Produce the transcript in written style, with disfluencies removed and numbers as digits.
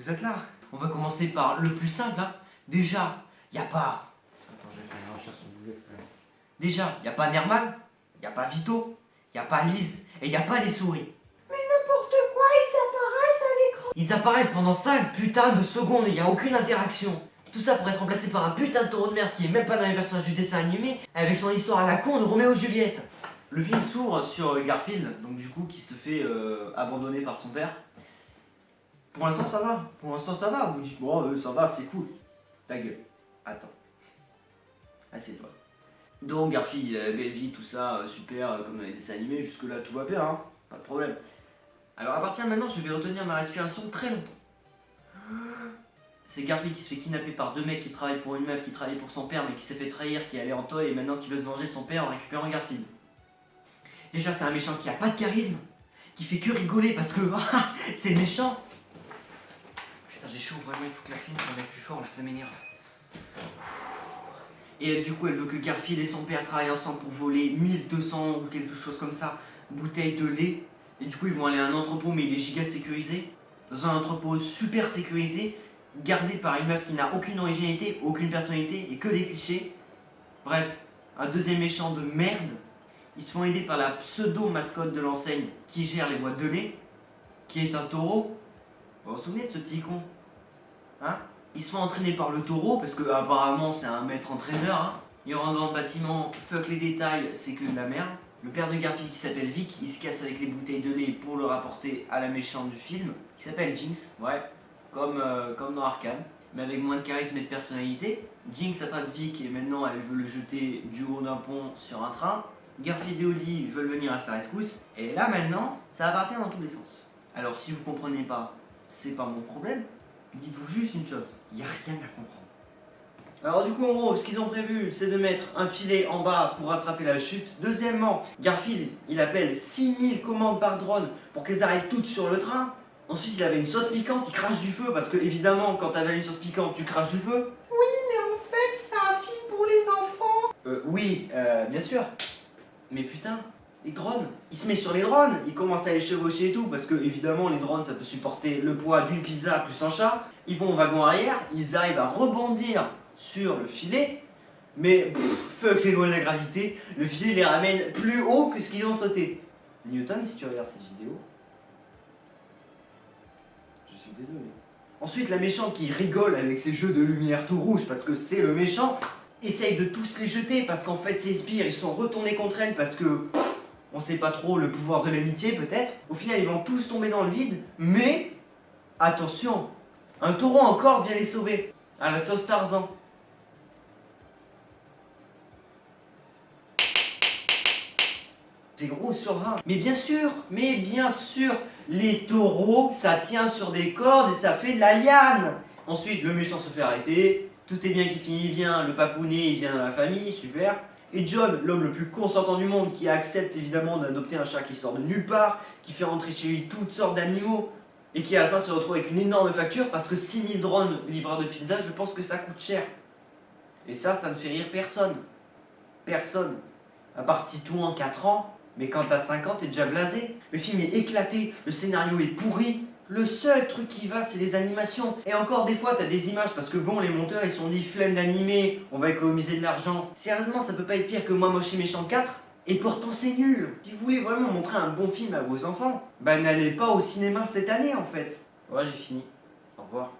Vous êtes là? On va commencer par le plus simple, hein. Déjà, y a pas... Attends, je vais faire une recherche sur Google. Déjà, y a pas Nermal, y a pas Vito, y a pas Lise, et y a pas les souris. Mais n'importe quoi, ils apparaissent à l'écran. Ils apparaissent pendant 5 putains de secondes et y a aucune interaction. Tout ça pour être remplacé par un putain de taureau de mer qui est même pas dans les personnages du dessin animé, avec son histoire à la con de Roméo et Juliette. Le film s'ouvre sur Garfield, donc du coup qui se fait abandonner par son père. Pour l'instant ça va, vous dites bon ça va, c'est cool. Ta gueule, attends. Assieds-toi. Donc Garfield, belle vie, tout ça, super, comme dans les dessins animés, jusque là tout va bien, hein, pas de problème. Alors à partir de maintenant, je vais retenir ma respiration très longtemps. C'est Garfield qui se fait kidnapper par deux mecs qui travaillent pour une meuf qui travaille pour son père mais qui s'est fait trahir, qui est allé en toile et maintenant qui veut se venger de son père en récupérant Garfield. Déjà c'est un méchant qui a pas de charisme, qui fait que rigoler parce que c'est méchant. Putain j'ai chaud, vraiment il faut que la clim soit plus fort là, ça m'énerve. Et du coup elle veut que Garfield et son père travaillent ensemble pour voler 1200 ou quelque chose comme ça, bouteilles de lait. Et du coup ils vont aller à un entrepôt mais il est giga sécurisé. Dans un entrepôt super sécurisé, gardé par une meuf qui n'a aucune originalité, aucune personnalité et que des clichés. Bref, un deuxième méchant de merde. Ils se font aider par la pseudo-mascotte de l'enseigne qui gère les boîtes de lait, qui est un taureau. Vous vous souvenez de ce petit con? Hein? Ils se font entraîner par le taureau parce que apparemment c'est un maître entraîneur. Hein. Ils rentrent dans le bâtiment, fuck les détails, c'est que de la merde. Le père de Garfield qui s'appelle Vic, il se casse avec les bouteilles de lait pour le rapporter à la méchante du film, qui s'appelle Jinx, ouais, comme dans Arcane, mais avec moins de charisme et de personnalité. Jinx attrape Vic et maintenant elle veut le jeter du haut d'un pont sur un train. Garfield et Woody veulent venir à sa rescousse, et là maintenant, ça va partir dans tous les sens. Alors si vous comprenez pas, c'est pas mon problème, dites-vous juste une chose, y a rien à comprendre. Alors du coup en gros, ce qu'ils ont prévu, c'est de mettre un filet en bas pour rattraper la chute. Deuxièmement, Garfield, il appelle 6000 commandes par drone pour qu'elles arrivent toutes sur le train. Ensuite, il avait une sauce piquante, il crache du feu, parce que évidemment, quand t'avais une sauce piquante, tu craches du feu. Oui, mais en fait, c'est un film pour les enfants. Oui, bien sûr. Mais putain, les drones, il se met sur les drones, il commence à les chevaucher et tout, parce que évidemment, les drones, ça peut supporter le poids d'une pizza plus un chat. Ils vont au wagon arrière, ils arrivent à rebondir sur le filet, mais fuck les lois de la gravité, le filet les ramène plus haut que ce qu'ils ont sauté. Newton, si tu regardes cette vidéo, je suis désolé. Ensuite, la méchante qui rigole avec ses jeux de lumière tout rouge, parce que c'est le méchant, essaye de tous les jeter, parce qu'en fait ses sbires, ils sont retournés contre elle, parce que on sait pas trop, le pouvoir de l'amitié peut-être. Au final, ils vont tous tomber dans le vide, mais attention, un taureau encore vient les sauver, à la sauce Tarzan. C'est gros sur 20. Mais bien sûr, les taureaux, ça tient sur des cordes et ça fait de la liane. Ensuite, le méchant se fait arrêter. Tout est bien qui finit bien. Le papounet, il vient dans la famille, super. Et John, l'homme le plus consentant du monde, qui accepte évidemment d'adopter un chat qui sort de nulle part, qui fait rentrer chez lui toutes sortes d'animaux, et qui à la fin se retrouve avec une énorme facture parce que 6000 drones livreurs de pizza, je pense que ça coûte cher. Et ça ne fait rire personne. Personne. À part Titouan en 4 ans. Mais quand t'as 5 ans, t'es déjà blasé. Le film est éclaté, le scénario est pourri. Le seul truc qui va, c'est les animations. Et encore des fois, t'as des images parce que bon, les monteurs, ils sont dit flemme d'animer, on va économiser de l'argent. Sérieusement, ça peut pas être pire que Moi Moche et Méchant 4. Et pourtant, c'est nul. Si vous voulez vraiment montrer un bon film à vos enfants, bah n'allez pas au cinéma cette année en fait. Ouais, j'ai fini. Au revoir.